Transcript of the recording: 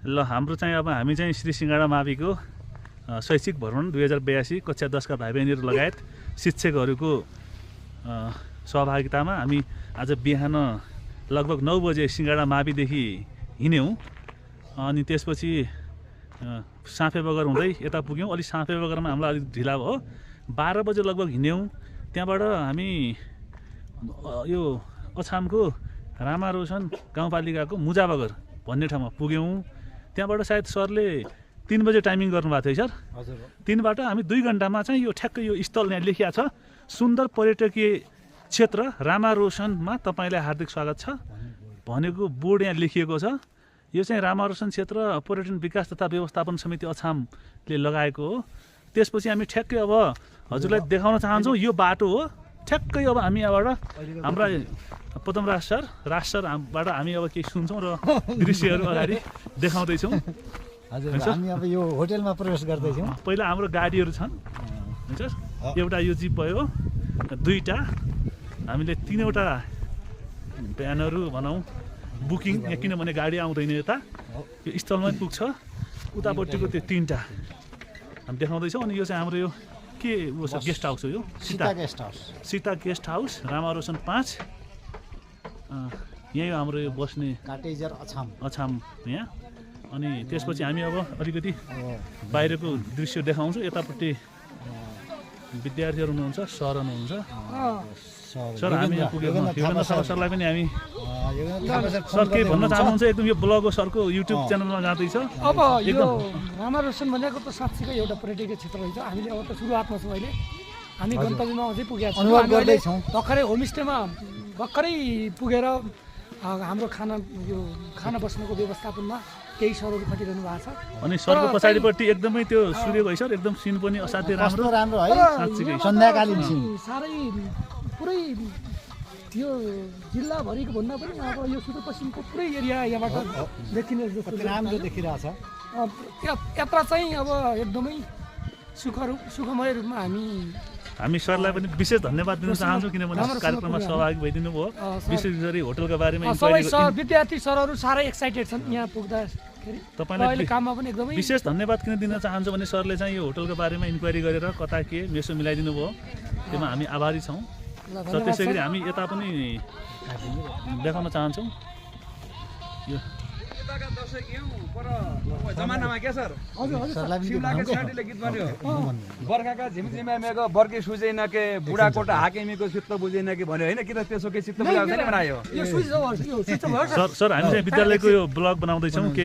ल हाम्रो चाहिँ अब हामी चाहिँ श्री सिंहडा माविको शैक्षिक भ्रमण 2082 कक्षा 10 का भाइ बहिनीहरू लगायत शिक्षकहरूको सहभागितामा हामी आज बिहान लगभग 9 बजे सिंहडा माविदेखि हिँड्यौँ। अनि त्यसपछि साँफेबगर हुँदै यता पुग्यौँ। अलि साँफेबगरमा हामीलाई अलिक ढिला भयो, 12 बजे लगभग हिँड्यौँ। त्यहाँबाट हामी यो अछामको रामारोशन गाउँपालिकाको मुजाबगर भन्ने ठाउँमा पुग्यौँ। त्यहाँबाट सायद सरले 3 बजे टाइमिङ गर्नुभएको थियो सर। हजुर, 3 बाट हामी 2 घन्टामा चाहिँ यो ठ्याक्कै यो स्थल यहाँ लेखिया छ, सुन्दर पर्यटकीय क्षेत्र रामारोशनमा तपाईँलाई हार्दिक स्वागत छ भनेको बोर्ड यहाँ लेखिएको छ। यो चाहिँ रामारोशन क्षेत्र पर्यटन विकास तथा व्यवस्थापन समिति अछामले लगाएको हो। त्यसपछि हामी ठ्याक्कै अब हजुरलाई देखाउन चाहन्छौँ यो बाटो हो। ठ्याक्कै अब हामी यहाँबाट हाम्रा पदमराज सरबाट हामी अब केही सुन्छौँ र दृश्यहरू अगाडि देखाउँदैछौँ। हजुर, हामी अब यो होटलमा प्रवेश गर्दैछौँ। पहिला हाम्रो गाडीहरू छन्, हुन्छ। एउटा यो जिप भयो, 2टा, हामीले 3वटा भ्यानहरू भनौँ बुकिङ यहाँ, किनभने गाडी आउँदैन यता, यो स्थलमै पुग्छ। उतापट्टिको त्यो 3टा हामी देखाउँदैछौँ। अनि यो चाहिँ हाम्रो यो के ऊ छ, गेस्ट हाउस हो यो, सीता गेस्ट हाउस रामारोशन 5। यहीँ हाम्रो यो बस्ने काटेजर अछाम यहाँ। अनि त्यसपछि हामी अब अलिकति बाहिरको दृश्य देखाउँछौँ। यतापट्टि विद्यार्थीहरू हुनुहुन्छ, सर हुनुहुन्छ। सर हामी यहाँ पुगेको सरलाई पनि हामी सर के भन्न चाहनुहुन्छ? एकदम यो ब्लग हो सरको, युट्युब च्यानलमा जाँदैछ। अब यो रामारोशन भनेको त साँच्चीकै एउटा पर्यटकीय क्षेत्र रहेछ। हामीले अब त सुरुवातमा छौँ अहिले, हामी गन्तव्यमा अझै पुगेका छौँ। भर्खरै होमस्टेमा भर्खरै पुगेर हाम्रो खाना बस्नुको व्यवस्थापनमा केही सरहरू खटिरहनु भएको छ। अनि सरको पछाडिपट्टि एकदमै त्यो सूर्य भयो सर, एकदम सिन पनि असाध्यै राम्रो है, साँच्चीकै सन्ध्याकालीन सिन। साह्रै पुरै त्यो जिल्लाभरिको भन्दा पनि अब यो सुदूरपश्चिमको पुरै एरिया यहाँबाट देखिने राम्रो देखिरहेछ। यात्रा चाहिँ अब एकदमै सुखमय रूपमा हामी सरलाई पनि विशेष धन्यवाद दिन चाहन्छौँ, किनभने कार्यक्रममा सहभागी भइदिनु भयो। विशेष गरी होटलको बारेमा सबै विद्यार्थी सरहरू साह्रै एक्साइटेड छन् यहाँ पुग्दाखेरि। तपाईँलाई काममा पनि एकदमै विशेष धन्यवाद किन दिन चाहन्छु भने सरले चाहिँ यो होटलको बारेमा इन्क्वायरी गरेर कता के मेसो मिलाइदिनु भयो, त्यसमा हामी आभारी छौँ। र त्यसै गरी हामी यता पनि देखाउन चाहन्छौँ। यो जमानामा के सर, शिवलाका साडीले गीत बन्यो, बर्खाका झिमझिमे मेघ बर्के सुझेन के, बुढाकोटा हाकिमीको चित्त बुझेन कि भन्यो होइन, किन त्यसो के चित्त बुझाउँछ नि बनायो। सर हामी चाहिँ विद्यालयको यो ब्लग बनाउँदैछौँ।